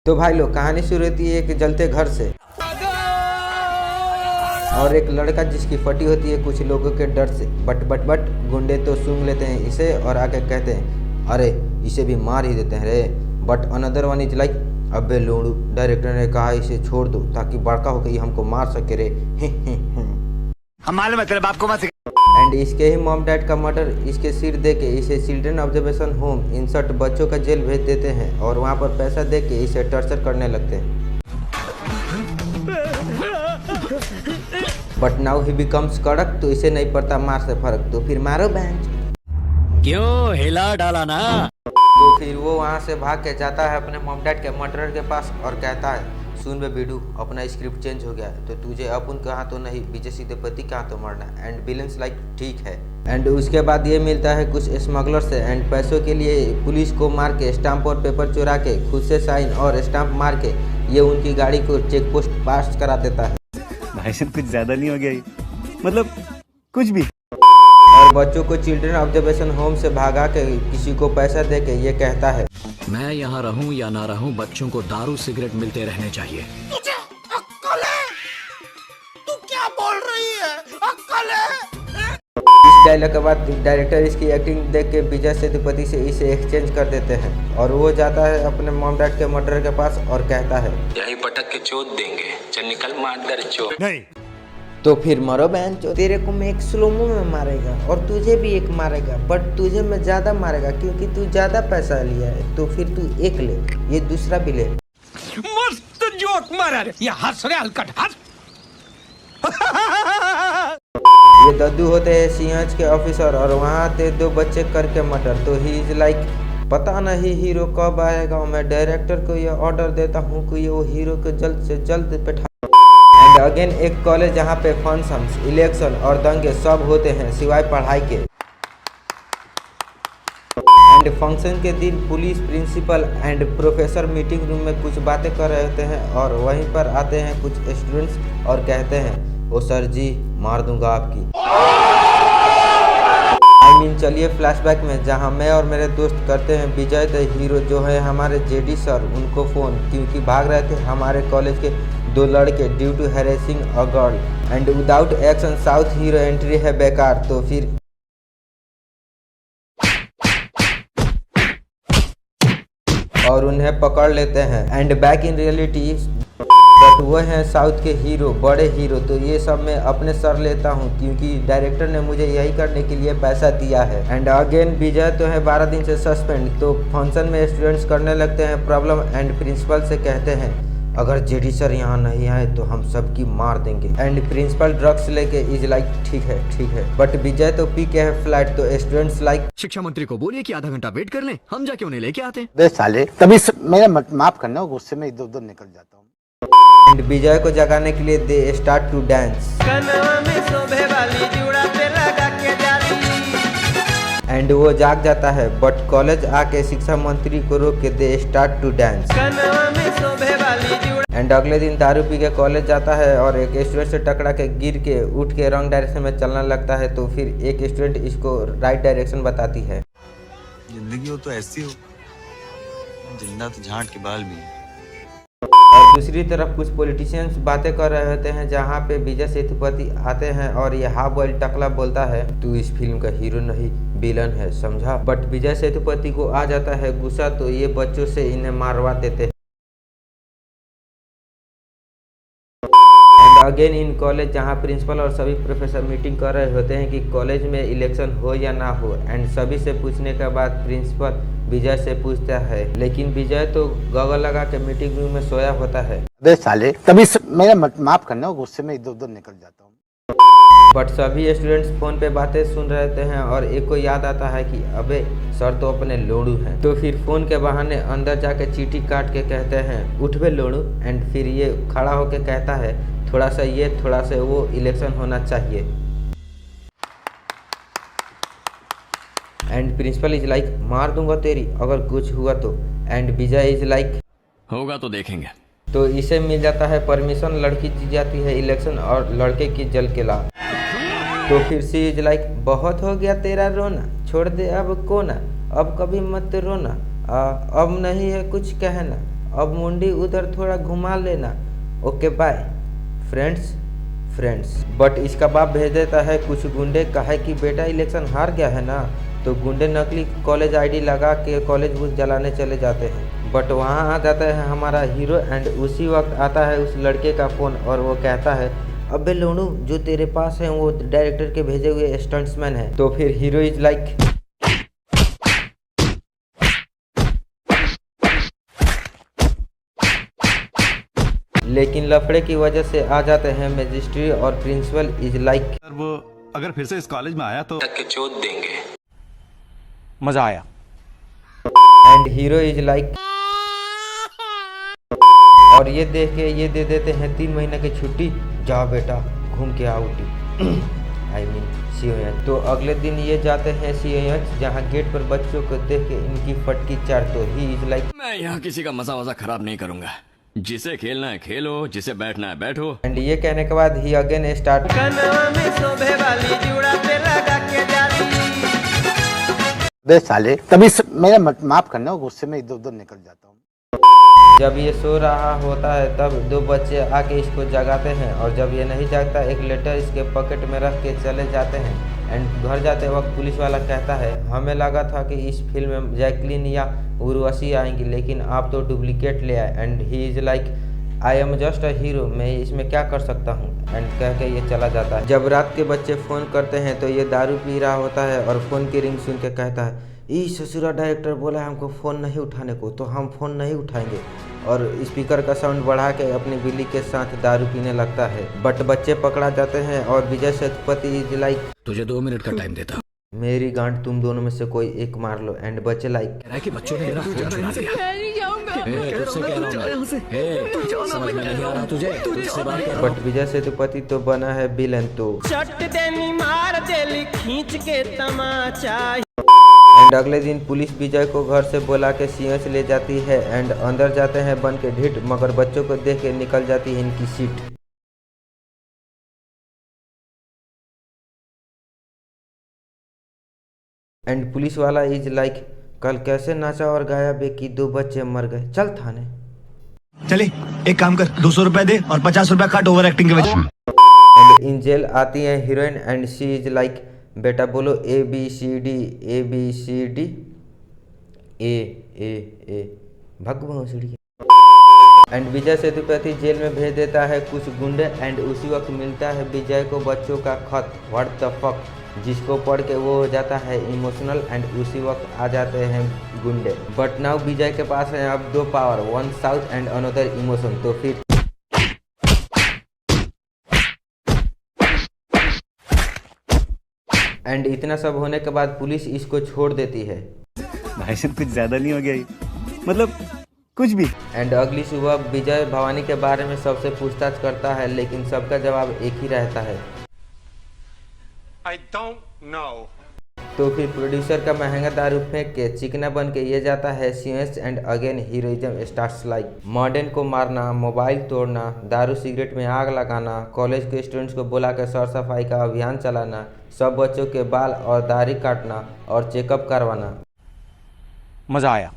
तो भाई लोग कहानी शुरू होती है एक जलते घर से और एक लड़का जिसकी फटी होती है कुछ लोगों के डर से। बट गुंडे तो सूंघ लेते हैं इसे और आके कहते हैं अरे इसे भी मार ही देते हैं रे। But another one is like अबे लोड़ू, डायरेक्टर ने कहा इसे छोड़ दो ताकि बड़का होकर ये हमको मार सके रे। हम मालूम है तेरे बाप को मत। एंड इसके ही मॉम डैड का मर्डर इसके सिर दे के इसे चिल्ड्रन ऑब्जर्वेशन होम इंसर्ट बच्चों का जेल भेज देते हैं और वहाँ पर पैसा दे के इसे टॉर्चर करने लगते हैं। बट नाउ ही बिकम्स कड़क, तो इसे नहीं पड़ता मार से फर्क, तो फिर मारो बेंच। क्यों हिला डाला ना। तो फिर वो वहाँ से भाग के जाता है अपने मॉम डैड के मर्डरर के पास और कहता है सुन बे बीडू, अपना स्क्रिप्ट चेंज हो गया है तो तुझे अपुन कहा तो नहीं विजय सेतुपति कहा तो मरना। एंड विलेंस लाइक ठीक है। एंड उसके बाद ये मिलता है कुछ स्मगलर से एंड पैसों के लिए पुलिस को मार के स्टाम्प और पेपर चुरा के खुद से साइन और स्टाम्प मार के ये उनकी गाड़ी को चेक पोस्ट पास करा देता है। भाई साहब कुछ ज्यादा नहीं हो गया ये? मतलब कुछ भी। और बच्चों को चिल्ड्रन ऑब्जर्वेशन होम से भागा के किसी को पैसा दे के ये कहता है मैं यहाँ रहूं या ना रहूं बच्चों को दारू सिगरेट मिलते रहने चाहिए। तुझे अक्ल है? तू क्या बोल रही है? अक्ल है? इस डायलॉग के बाद डायरेक्टर इसकी एक्टिंग देख के विजय सेतुपति से इसे एक्सचेंज कर देते हैं और वो जाता है अपने मॉम डैड के मर्डर के पास और कहता है यही पटक के चोट देंगे, चल निकल मार दर चोट। नहीं तो फिर मरो बहन चो, तेरे को मैं एक स्लोमो में मारेगा और तुझे भी एक मारेगा, बट तुझे मैं ज्यादा मारेगा क्योंकि तू ज्यादा पैसा लिया है, तो फिर तू एक ले, ये दूसरा भी ले। मस्त जोक मारा रे, ये हंस रे हलकट हंस। ये दद्दू होते हैं सीएच के ऑफिसर और वहाँ आते दो बच्चे करके मर्डर। तो ही इज लाइक पता नहीं हीरो कब आएगा, मैं डायरेक्टर को ये ऑर्डर देता हूँ कि वो हीरो को जल्द से जल्द बैठा। एंड अगेन एक कॉलेज जहाँ पे फंक्शंस, इलेक्शन और दंगे सब होते हैं सिवाय पढ़ाई के। एंड फंक्शन के दिन police, principal and professor meeting room में कुछ बातें कर रहे होते हैं और वहीं पर आते हैं कुछ स्टूडेंट्स और कहते हैं ओ सर जी मार दूंगा आपकी। चलिए फ्लैशबैक में जहां मैं और मेरे दोस्त करते हैं विजय द हीरो जो है हमारे जेडी सर उनको फ़ोन, क्योंकि भाग रहे थे हमारे कॉलेज के दो लड़के due to harassing a girl and without action south hero entry है बेकार। तो फिर और उन्हें पकड़ लेते हैं and back in reality but वो हैं साउथ के हीरो, बड़े हीरो। तो ये सब मैं अपने सर लेता हूँ क्योंकि डायरेक्टर ने मुझे यही करने के लिए पैसा दिया है। एंड अगेन विजय तो है 12 दिन से सस्पेंड। तो फंक्शन में स्टूडेंट्स करने लगते हैं प्रॉब्लम एंड प्रिंसिपल से कहते हैं अगर जेडी सर यहाँ नहीं आए तो हम सबकी मार देंगे। एंड प्रिंसिपल ड्रग्स लेके इज लाइक ठीक है, बट विजय तो पी के है फ्लैट। तो स्टूडेंट्स लाइक शिक्षा मंत्री को बोलिए कि आधा घंटा वेट कर लें, हम जाके उन्हें लेके आते हैं। बे साले तभी मेरा माफ करना, गुस्से में इधर उधर निकल जाता हूँ। एंड विजय को जगाने के लिए they start to dance and वो जाग जाता है बट कॉलेज आके शिक्षा मंत्री को रोक के दे स्टार्ट टू डांस। एंड अगले दिन दारू पी के कॉलेज जाता है और एक स्टूडेंट से टकरा के गिर के उठ के रॉन्ग डायरेक्शन में चलने लगता है। तो फिर एक स्टूडेंट इसको राइट डायरेक्शन बताती है। जिंदगी हो तो ऐसी हो, जिंदा तो झांट के बाल भी। और दूसरी तरफ कुछ पॉलिटिशियंस बातें कर रहे होते हैं जहाँ पे विजय सेतुपति आते हैं और ये हाफ बॉइल टकला बोलता है तू इस फिल्म का हीरो नहीं विलन है समझा। बट विजय सेतुपति को आ जाता है गुस्सा, तो ये बच्चों से इन्हें मारवा देते हैं। अगेन इन कॉलेज जहाँ प्रिंसिपल और सभी प्रोफेसर मीटिंग कर रहे होते हैं कि कॉलेज में इलेक्शन हो या ना हो। एंड सभी से पूछने के बाद प्रिंसिपल विजय से पूछता है लेकिन विजय तो गॉगल लगा के मीटिंग रूम में सोया होता है। बे साले तभी मेरा माफ करना, गुस्से में इधर उधर निकल जाता हूँ। बट सभी स्टूडेंट्स फोन पे बातें सुन रहे थे हैं और एक को याद आता है कि अबे सर तो अपने लोड़ू हैं। तो फिर फोन के बहाने अंदर जाके चीटी काट के कहते हैं उठ बे लोड़ू। एंड फिर ये खड़ा होके कहता है थोड़ा सा ये थोड़ा सा वो, इलेक्शन होना चाहिए। एंड प्रिंसिपल इज लाइक मार दूंगा तेरी अगर कुछ हुआ तो। एंड विजय इज लाइक होगा तो देखेंगे। तो इसे मिल जाता है परमिशन, लड़की जीत जाती है इलेक्शन और लड़के की जल के ला। तो फिर सी इज लाइक बहुत हो गया तेरा रोना, छोड़ दे अब कोना, अब कभी मत रोना, अब नहीं है कुछ कहना, अब मुंडी उधर थोड़ा घुमा लेना। Okay bye friends. बट इसका बाप भेज देता है कुछ गुंडे, कहे कि बेटा इलेक्शन हार गया है ना, तो गुंडे नकली कॉलेज आईडी लगा के कॉलेज बूथ जलाने चले जाते हैं। बट वहाँ आ जाता है हमारा हीरो एंड उसी वक्त आता है उस लड़के का फ़ोन और वो कहता है अबे लोनू जो तेरे पास है वो डायरेक्टर के भेजे हुए स्टंट्समैन है। तो फिर हीरो इज लाइक लेकिन लफड़े की वजह से आ जाते हैं मजिस्ट्रेट और प्रिंसिपल इज लाइक सर वो अगर फिर से इस कॉलेज में आया तो तक के चोट देंगे। मजा आया। एंड हीरो इज लाइक और ये देख के ये दे देते हैं 3 महीने की छुट्टी, जाओ बेटा घूम के आओ आई मीन सीओएच। तो अगले दिन ये जाते हैं सीओएच जहाँ गेट पर बच्चों को देख के इनकी फटकी चार। तो ही इज लाइक मैं यहाँ किसी का मजा वजा खराब नहीं करूंगा, जिसे खेलना है खेलो, जिसे बैठना है बैठो। एंड ये कहने के बाद ही अगेन स्टार्ट बे साले तभी मेरा माफ करना, गुस्से में इधर उधर निकल जाता हूँ। जब ये सो रहा होता है तब 2 बच्चे आके इसको जगाते हैं और जब ये नहीं जागता एक लेटर इसके पॉकेट में रख के चले जाते हैं। एंड घर जाते वक्त पुलिस वाला कहता है हमें लगा था कि इस फिल्म में जैकलिन या उर्वशी आएंगी लेकिन आप तो डुप्लीकेट ले आए। And he is like I am just a hero, मैं इसमें क्या कर सकता हूँ। एंड कह के ये चला जाता है। जब रात के बच्चे फ़ोन करते हैं तो ये दारू पी रहा होता है और फ़ोन की रिंग सुन के कहता है ई ससुरा डायरेक्टर बोला है हमको फ़ोन नहीं उठाने को, तो हम फ़ोन नहीं उठाएंगे। और स्पीकर का साउंड बढ़ा के अपनी बिल्ली के साथ दारू पीने लगता है। बट बच्चे पकड़ा जाते हैं और विजय सेतुपति इज लाइक तुझे 2 मिनट का टाइम देता हूँ। मेरी गांड तुम दोनों में से कोई एक मार लो। एंड बच्चे लाइक कह रहा है कि बच्चों ने मेरा फोन चुरा लिया। तुझसे कह रहा हूँ मैं, समझ में नहीं आ रहा तुझे, तुझसे बात कर रहा हूँ। बट विजय सेतुपति तो बना है विलन। तो एंड अगले दिन पुलिस विजय को घर से बुला के सीएच ले जाती है एंड अंदर जाते हैं बन के ढीठ, मगर बच्चों को देख के निकल जाती है इनकी सीट। एंड पुलिस वाला इज लाइक कल कैसे नाचा और गाया बे कि 2 बच्चे मर गए, चल थाने। चले एक काम कर 200 रुपए दे और 50 रुपए काट ओवर एक्टिंग के वजह। एंड इन जेल आती है heroine and she is like बेटा बोलो ABCD ABCD ए भगवान। एंड विजय सेतुपति जेल में भेज देता है कुछ गुंडे एंड उसी वक्त मिलता है विजय को बच्चों का खत व्हाट द फक, जिसको पढ़ के वो हो जाता है इमोशनल एंड उसी वक्त आ जाते हैं गुंडे। बट नाउ विजय के पास है अब 2 power, 1 south and another emotion. तो फिर एंड इतना सब होने के बाद पुलिस इसको छोड़ देती है। भाई साहब कुछ ज्यादा नहीं हो गया ये, मतलब कुछ भी। एंड अगली सुबह विजय भवानी के बारे में सबसे पूछताछ करता है लेकिन सबका जवाब एक ही रहता है I don't know. तो फिर प्रोड्यूसर का महंगा दारू फेंक के चिकना बन के ये जाता है CS and again heroism starts like modern को मारना, मोबाइल तोड़ना, दारू सिगरेट में आग लगाना, कॉलेज के स्टूडेंट्स को बुला कर सर सफाई का अभियान चलाना, सब बच्चों के बाल और दाढ़ी काटना और चेकअप करवाना। मजा आया।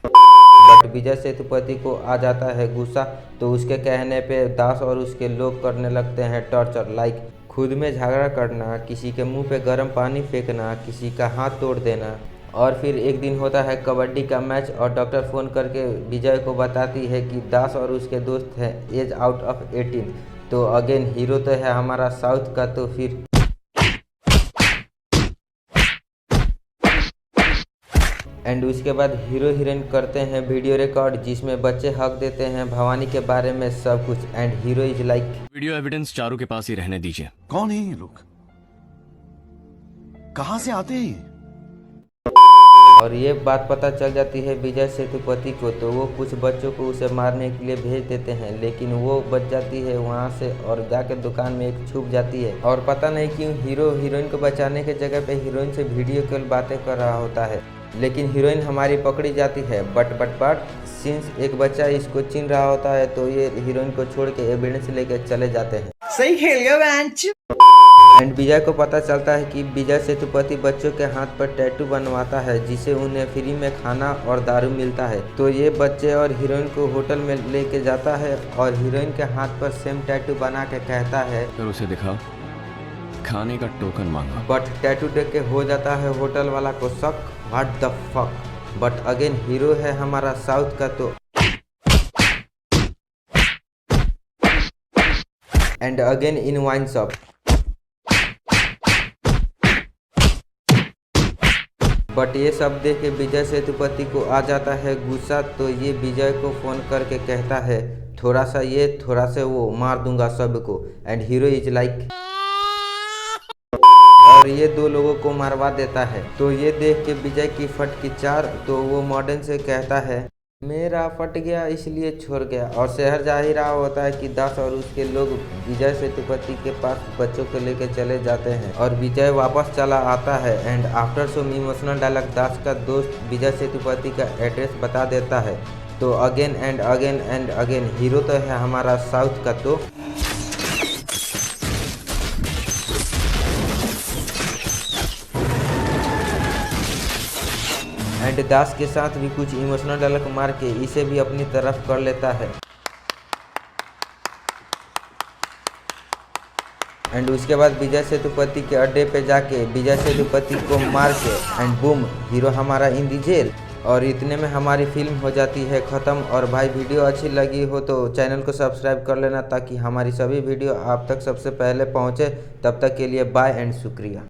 बट विजय सेतुपति को आ जाता है गुस्सा, तो उसके कहने पे दास और उसके लोग करने लगते हैं टॉर्चर लाइक खुद में झगड़ा करना, किसी के मुंह पे गर्म पानी फेंकना, किसी का हाथ तोड़ देना। और फिर एक दिन होता है कबड्डी का मैच और डॉक्टर फ़ोन करके विजय को बताती है कि दास और उसके दोस्त हैं एज आउट ऑफ 18। तो अगेन हीरो तो है हमारा साउथ का। तो फिर एंड उसके बाद हीरो हीरोइन करते हैं वीडियो रिकॉर्ड जिसमें बच्चे हक देते हैं भवानी के बारे में सब कुछ। And hero is like video evidence चारों के पास ही रहने दीजिए। कौन है ये लोग, कहां से आते हैं? और ये बात पता चल जाती है विजय सेतुपति को, तो वो कुछ बच्चों को उसे मारने के लिए भेज देते हैं लेकिन वो बच जाती है वहाँ से और जाकर दुकान में एक छुप जाती है। और पता नहीं क्यों हीरो हीरोइन को बचाने के जगह पे हीरोइन से वीडियो कॉल बातें कर रहा होता है लेकिन हीरोइन हमारी पकड़ी जाती है। बट सिंस एक बच्चा इसको चिन रहा होता है तो ये हीरोइन को छोड़ के एविडेंस लेके चले जाते हैं। सही खेल गया बेंच। एंड विजय को पता चलता है कि विजय सेतुपति बच्चों के हाथ पर टैटू बनवाता है जिसे उन्हें फ्री में खाना और दारू मिलता है। तो ये बच्चे और हीरोइन को होटल में लेके जाता है और हीरोइन के हाथ पर सेम टैटू बना के कहता है फिर उसे दिखा, खाने का टोकन मांगा। बट टैटू देख के हो जाता है होटल वाला को शक, what the fuck. But again hero है हमारा साउथ का तो and again in wine shop. But ये सब देख के विजय सेतुपति को आ जाता है गुस्सा। तो ये विजय को फोन करके कहता है थोड़ा सा ये थोड़ा सा वो, मार दूंगा सबको। एंड हीरो इज लाइक और ये दो लोगों को मारवा देता है। तो ये देख के विजय की फट की चार। तो वो मॉडर्न से कहता है मेरा फट गया इसलिए छोड़ गया। और शहर जा ही रहा होता है कि दास और उसके लोग विजय सेतुपति के पास बच्चों को लेकर चले जाते हैं और विजय वापस चला आता है। And after so emotional dialogue Das का दोस्त विजय सेतुपति का एड्रेस बता देता है। तो again and again and again hero तो है हमारा साउथ का तो एंड दास के साथ भी कुछ इमोशनल डायलॉग मार के इसे भी अपनी तरफ कर लेता है। एंड उसके बाद विजय सेतुपति के अड्डे पे जाके विजय सेतुपति को मार के एंड बूम हीरो हमारा इन दी जेल। और इतने में हमारी फिल्म हो जाती है ख़त्म। और भाई वीडियो अच्छी लगी हो तो चैनल को सब्सक्राइब कर लेना ताकि हमारी सभी वीडियो आप तक सबसे पहले पहुँचे। तब तक के लिए बाय एंड शुक्रिया।